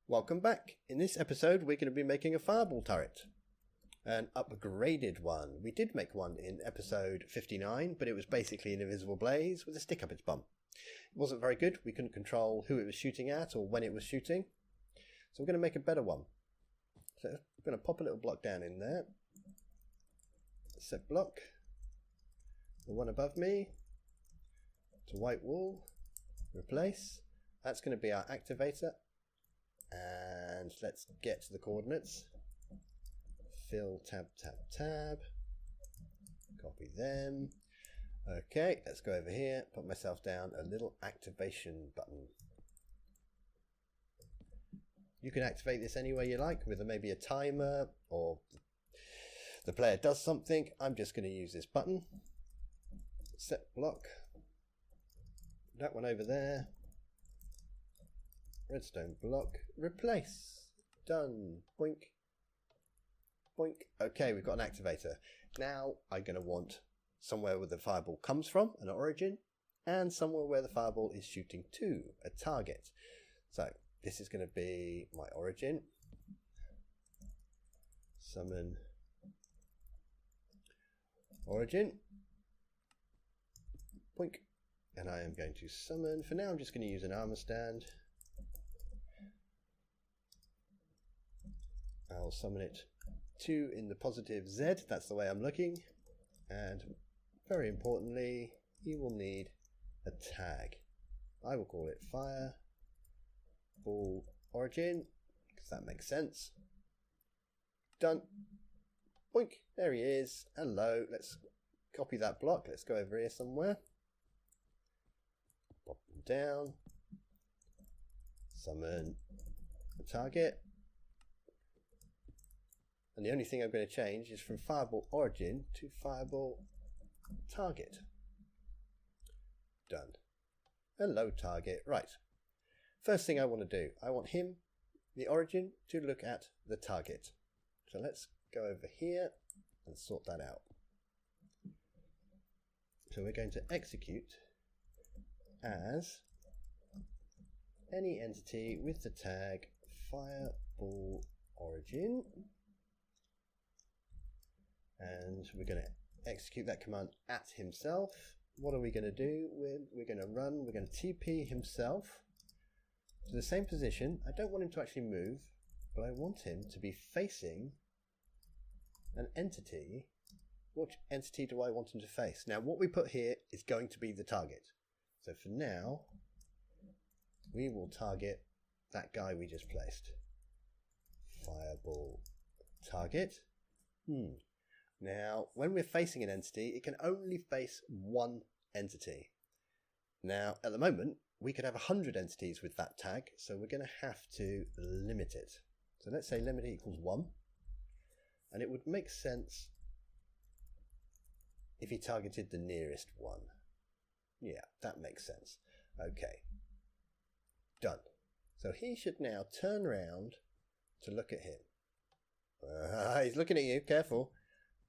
Welcome back. In this episode we're going to be making a fireball turret. An upgraded one. We did make one in episode 59, but it was basically an invisible blaze with a stick up its bum. It wasn't very good. We couldn't control who it was shooting at or when it was shooting. So we're going to make a better one. So I'm going to pop a little block down in there. Set block. The one above me. To white wall. Replace. That's going to be our activator. And let's get to the coordinates. Fill, tab, tab, tab. Copy them. Okay, let's go over here. Put myself down a little activation button. You can activate this any way you like, with maybe a timer or the player does something. I'm just going to use this button. Set block. That one over there. Redstone block. Replace. Done. Boink. Boink. Okay, we've got an activator. Now I'm going to want somewhere where the fireball comes from, an origin, and somewhere where the fireball is shooting to, a target. So this is going to be my origin. Summon origin. Boink. And I am going to summon. For now I'm just going to use an armor stand. I'll summon it 2 in the positive Z, that's the way I'm looking. And very importantly, you will need a tag. I will call it fireballOrigin, because that makes sense. Done. Boink, there he is. Hello, let's copy that block. Let's go over here somewhere. Pop them down. Summon the target. And the only thing I'm going to change is from fireballOrigin to fireballTarget. Done. Hello, target. Right. First thing I want to do, I want him, the origin, to look at the target. So let's go over here and sort that out. So we're going to execute as any entity with the tag fireballOrigin. And we're going to execute that command at himself. What are we going to do? We're going to run, we're going to TP himself to the same position. I don't want him to actually move, but I want him to be facing an entity. Which entity do I want him to face? Now what we put here is going to be the target. So for now, we will target that guy we just placed. fireballTarget. Now, when we're facing an entity, it can only face one entity. Now, at the moment, we could have 100 entities with that tag, so we're going to have to limit it. So let's say limit equals 1, and it would make sense if he targeted the nearest one. Yeah, that makes sense. Okay. Done. So he should now turn around to look at him. He's looking at you, careful.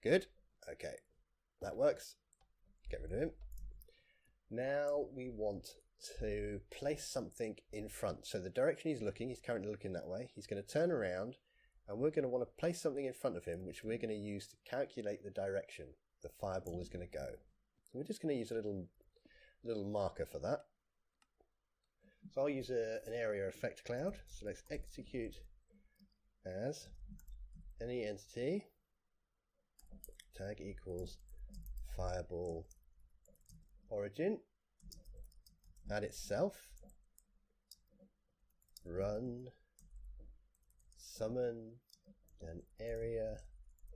Good. Okay. That works. Get rid of him. Now we want to place something in front. So the direction he's looking, he's currently looking that way. He's going to turn around and we're going to want to place something in front of him, which we're going to use to calculate the direction the fireball is going to go. So we're just going to use a little marker for that. So I'll use an area effect cloud. So let's execute as any entity. Tag equals fireballOrigin. Add itself. Run. Summon an area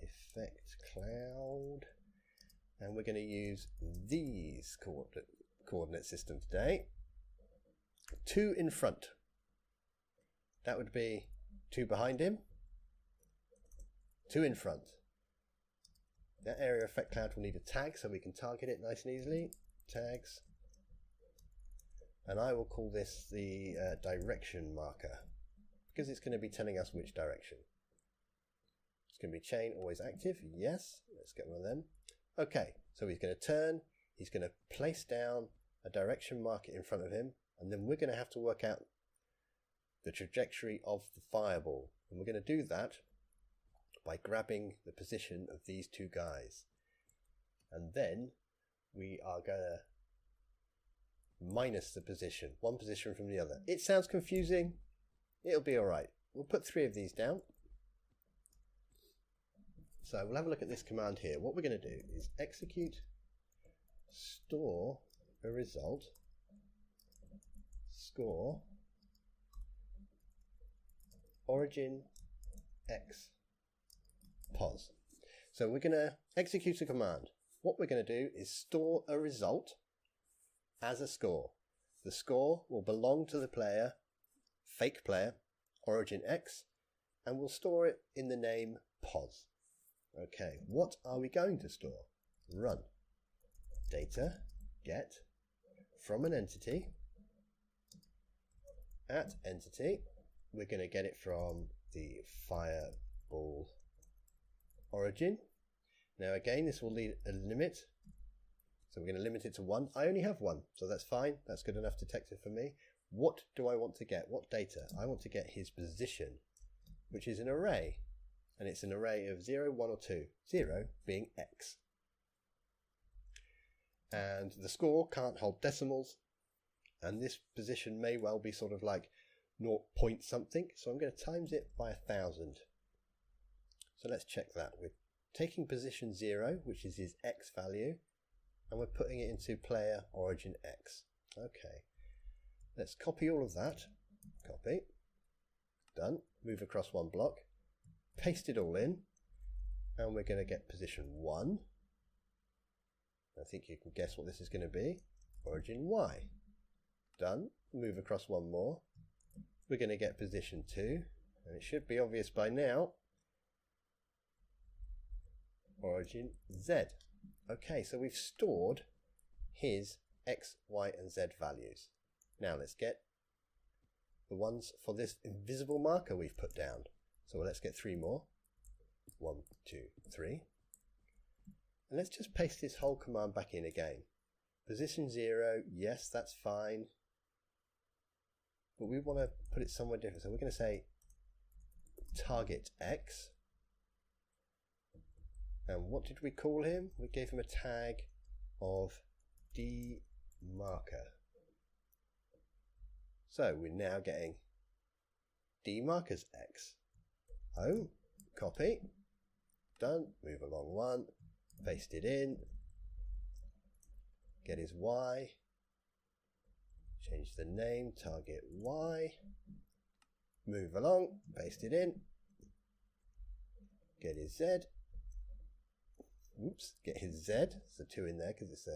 effect cloud. And we're going to use these coordinate system today. 2 in front. That would be 2 behind him. 2 in front. That area effect cloud will need a tag so we can target it nice and easily. Tags. And I will call this the direction marker because it's going to be telling us which direction. It's going to be chain always active. Yes. Let's get one of them. Okay. So he's going to turn. He's going to place down a direction marker in front of him. And then we're going to have to work out the trajectory of the fireball. And we're going to do that by grabbing the position of these two guys. And then we are going to minus the position, one position from the other. It sounds confusing. It'll be all right. We'll put 3 of these down. So we'll have a look at this command here. What we're going to do is execute store a result score origin x pos. So we're going to execute a command. What we're going to do is store a result as a score. The score will belong to the player, fake player, origin x, and we'll store it in the name pos. Okay, what are we going to store? Run data get from an entity at entity. We're going to get it from the fireballOrigin. Now again, this will need a limit, so we're going to limit it to 1. I only have 1, so that's fine. That's good enough detector for me. What do I want to get? What data? I want to get his position, which is an array, and it's an array of 0, 1 or 2, 0 being x. And the score can't hold decimals, and this position may well be sort of like 0 point something, so I'm going to times it by 1000. So let's check that. We're taking position 0, which is his x value, and we're putting it into player origin x. Okay, let's copy all of that. Copy. Done. Move across 1 block. Paste it all in, and we're going to get position 1. I think you can guess what this is going to be. Origin y. Done. Move across 1 more. We're going to get position 2, and it should be obvious by now. Origin z. Okay, so we've stored his x, y, and z values. Now let's get the ones for this invisible marker we've put down. So let's get 3 more. 1, 2, 3. And let's just paste this whole command back in again. Position 0, yes, that's fine. But we want to put it somewhere different. So we're going to say target x. And what did we call him? We gave him a tag of dirMarker. So we're now getting dirMarker's x. Home, copy, done, move along 1, paste it in, get his y, change the name, target y, move along, paste it in, get his z, oops, get his z, so 2 in there because it's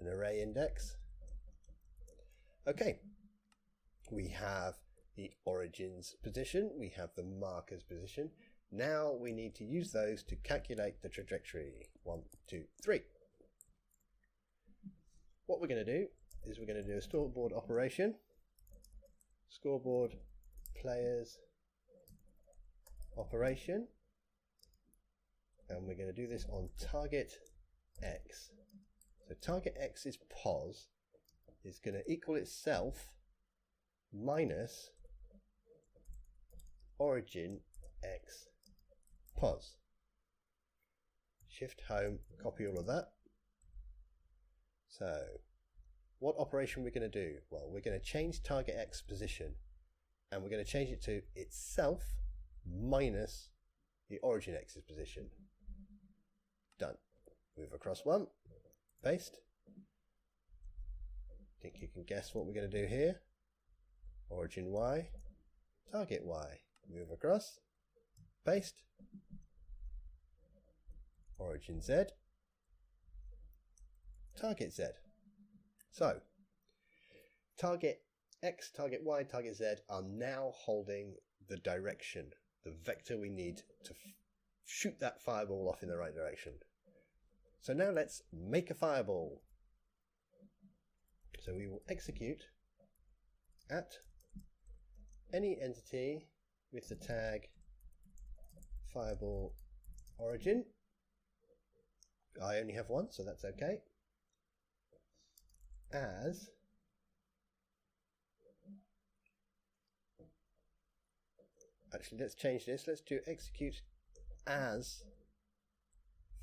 an array index. Okay, we have the origin's position, we have the marker's position. Now we need to use those to calculate the trajectory. 1, 2, 3. What we're going to do is we're going to do a scoreboard operation. Scoreboard players operation. And we're going to do this on target x. So target x is pos, is going to equal itself minus origin x pos. Shift home, copy all of that. So what operation we're going to do? Well, we're going to change target x position, and we're going to change it to itself minus the origin x's position. Done. Move across 1, paste. Think you can guess what we're going to do here. Origin y, target y. Move across, paste. Origin z, target z. So target x, target y, target z are now holding the direction, the vector we need to shoot that fireball off in the right direction. So now let's make a fireball. So we will execute at any entity with the tag fireballOrigin. I only have 1, so that's okay. As actually, let's change this. Let's do execute as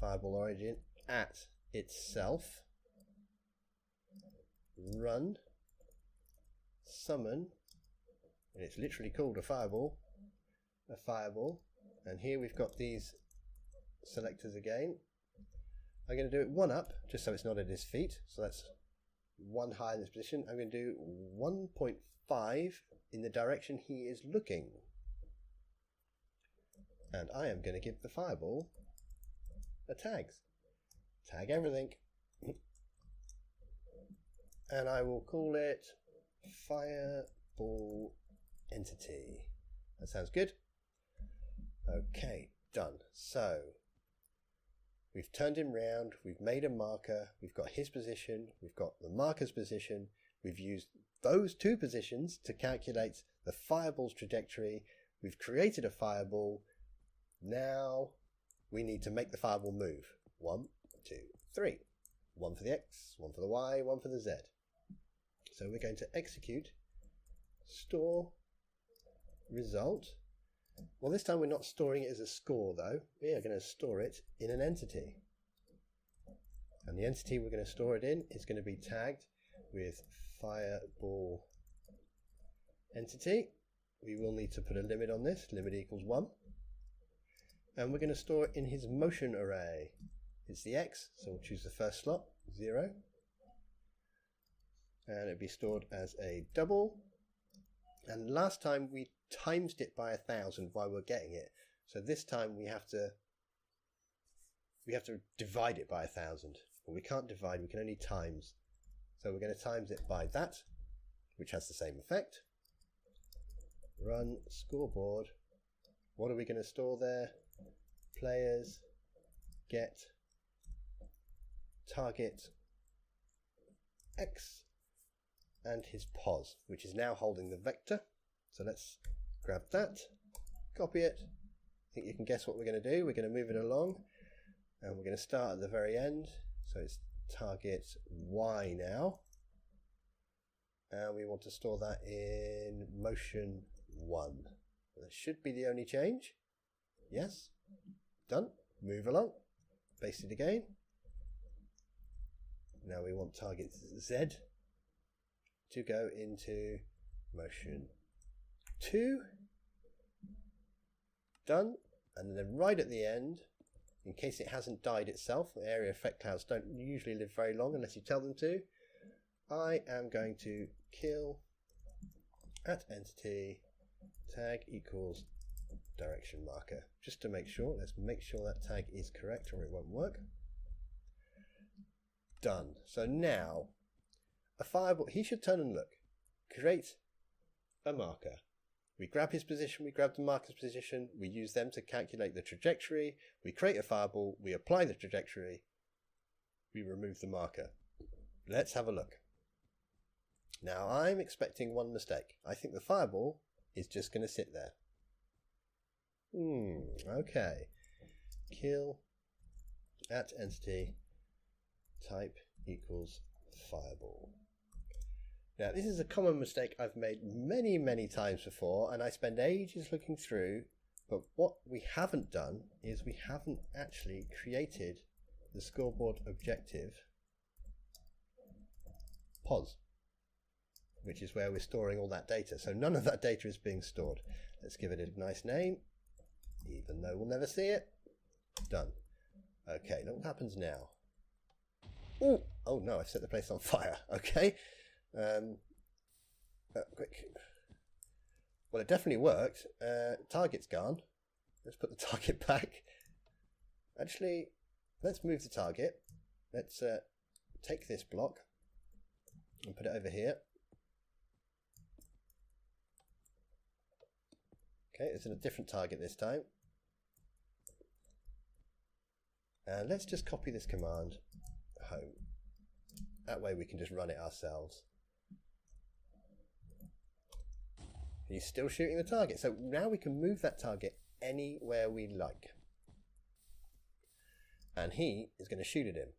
fireballOrigin at itself. Run, summon, and it's literally called a fireball, and here we've got these selectors again. I'm going to do it one up, just so it's not at his feet, so that's one higher in this position. I'm going to do 1.5 in the direction he is looking, and I am going to give the fireball a tag everything. And I will call it fireballEntity. That sounds good. Okay, done. So we've turned him round, we've made a marker, we've got his position, we've got the marker's position, we've used those two positions to calculate the fireball's trajectory, we've created a fireball. Now we need to make the fireball move. 1, 2, 3. One for the X, one for the Y, one for the Z. So we're going to execute store result. Well, this time we're not storing it as a score though. We are going to store it in an entity. And the entity we're going to store it in is going to be tagged with fireballEntity. We will need to put a limit on this, limit equals 1. And we're going to store it in his motion array. It's the X, so we'll choose the first slot, 0. And it'll be stored as a double. And last time we times it by 1,000 while we're getting it. So this time we have to divide it by 1,000. But we can't divide, we can only times. So we're going to times it by that, which has the same effect. Run scoreboard. What are we going to store there? Players get target X and his pos, which is now holding the vector. So let's grab that, copy it. I think you can guess what we're going to do. We're going to move it along and we're going to start at the very end. So it's target Y now. And we want to store that in motion 1. That should be the only change. Yes, done. Move along, paste it again. Now we want target Z to go into motion 2. Done. And then right at the end, in case it hasn't died itself, area effect clouds don't usually live very long unless you tell them to, I am going to kill at entity tag equals direction marker, just to make sure. Let's make sure that tag is correct or it won't work. Done. So now a fireball, he should turn and look, create a marker. We grab his position, we grab the marker's position, we use them to calculate the trajectory, we create a fireball, we apply the trajectory, we remove the marker. Let's have a look. Now I'm expecting one mistake. I think the fireball is just going to sit there. Okay. Kill at entity type equals fireball. Now this is a common mistake I've made many times before, and I spend ages looking through, but what we haven't done is we haven't actually created the scoreboard objective pos, which is where we're storing all that data. So none of that data is being stored. Let's give it a nice name, even though we'll never see it. Done. Okay, now what happens now? Ooh, oh no, I've set the place on fire. Okay. Quick. Well, it definitely worked. Target's gone. Let's put the target back. Actually, let's move the target. Let's take this block and put it over here. Okay, it's in a different target this time. And let's just copy this command home. That way we can just run it ourselves. He's still shooting the target. So now we can move that target anywhere we like. And he is going to shoot at him.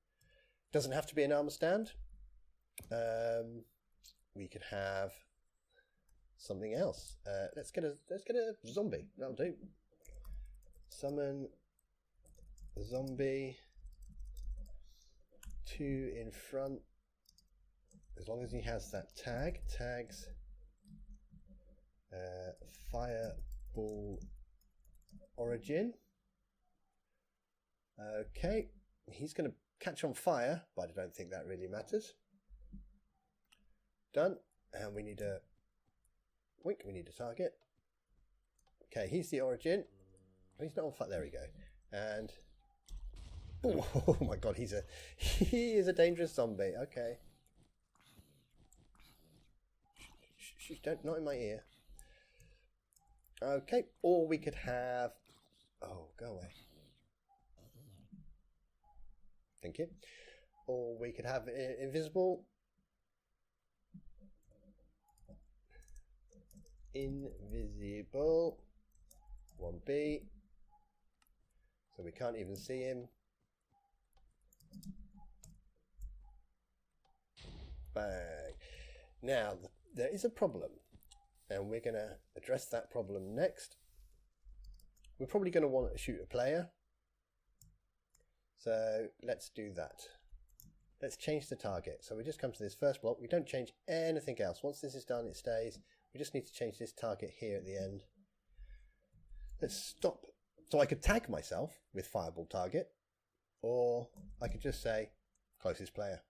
Doesn't have to be an armor stand. We could have something else. Let's get a zombie. That'll do. Summon zombie 2 in front. As long as he has that tag. Tags fireballOrigin. Okay, he's going to catch on fire, but I don't think that really matters. Done. And we need a target. Okay, he's the origin. He's not on fire. There we go. And oh my god, he is a dangerous zombie. Okay. Shh, don't, not in my ear. Okay, or we could have, oh, go away. Thank you. Or we could have invisible. Invisible 1B, so we can't even see him. Bang. Now there is a problem, and we're going to address that problem next. We're probably going to want to shoot a player, so let's do that. Let's change the target. So we just come to this first block. We don't change anything else. Once this is done, it stays. We just need to change this target here at the end. Let's stop. So I could tag myself with fireballTarget, or I could just say closest player.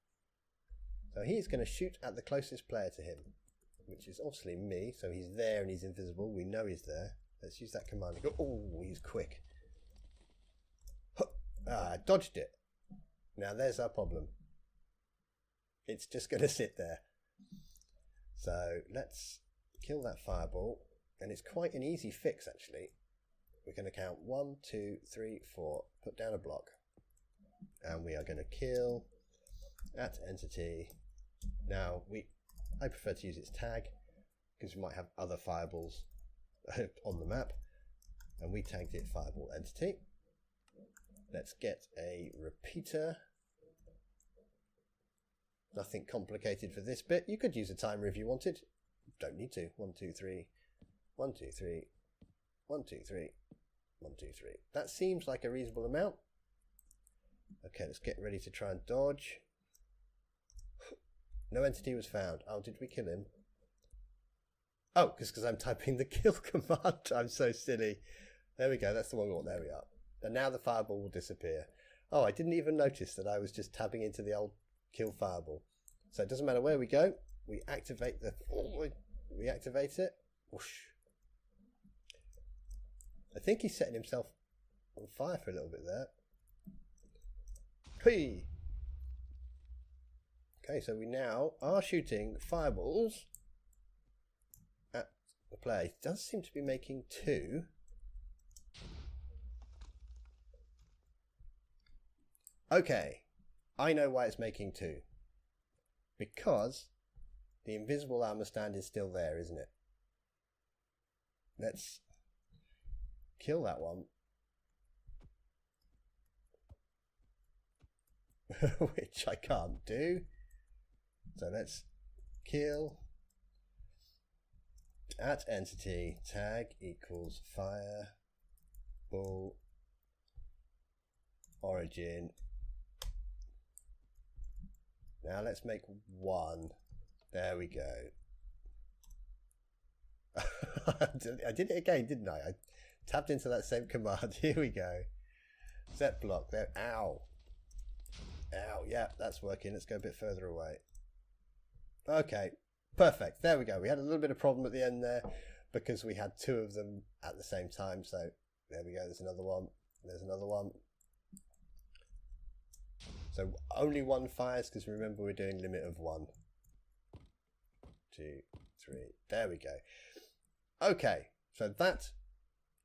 So he's going to shoot at the closest player to him, which is obviously me. So he's there and he's invisible. We know he's there. Let's use that command and go, oh, he's quick. Ah, dodged it. Now there's our problem. It's just going to sit there. So let's kill that fireball, and it's quite an easy fix actually. We're going to count 1, 2, 3, 4, put down a block, and we are going to kill at entity. Now I prefer to use its tag because we might have other fireballs on the map, and we tagged it fireballEntity. Let's get a repeater. Nothing complicated for this bit. You could use a timer if you wanted. Don't need to. 1, 2, 3. 1, 2, 3. 1, 2, 3. 1, 2, 3. That seems like a reasonable amount. Okay, let's get ready to try and dodge. No entity was found. Oh, did we kill him? Oh, because I'm typing the kill command. I'm so silly. There we go. That's the one we want. There we are. And now the fireball will disappear. Oh, I didn't even notice that I was just tabbing into the old kill fireball. So it doesn't matter where we go. We activate we activate it. Whoosh. I think he's setting himself on fire for a little bit there. Hey. Okay, so we now are shooting fireballs at the player. It does seem to be making 2. Okay, I know why it's making 2. Because the invisible armor stand is still there, isn't it? Let's kill that one. Which I can't do. So let's kill at entity tag equals fireballOrigin. Now let's make 1. There we go. I did it again, didn't I? I tapped into that same command. Here we go. Set block there. Ow. Ow. Yeah, that's working. Let's go a bit further away. Okay. Perfect. There we go. We had a little bit of problem at the end there because we had 2 of them at the same time. So there we go. There's another one. There's another one. So only 1 fires because remember we're doing limit of 1. 2, 3. There we go. Okay, so that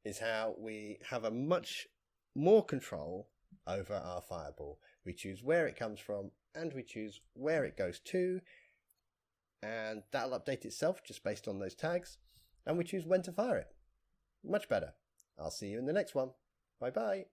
is how we have a much more control over our fireball. We choose where it comes from and we choose where it goes to, and that'll update itself just based on those tags, and we choose when to fire it. Much better. I'll see you in the next one. Bye bye.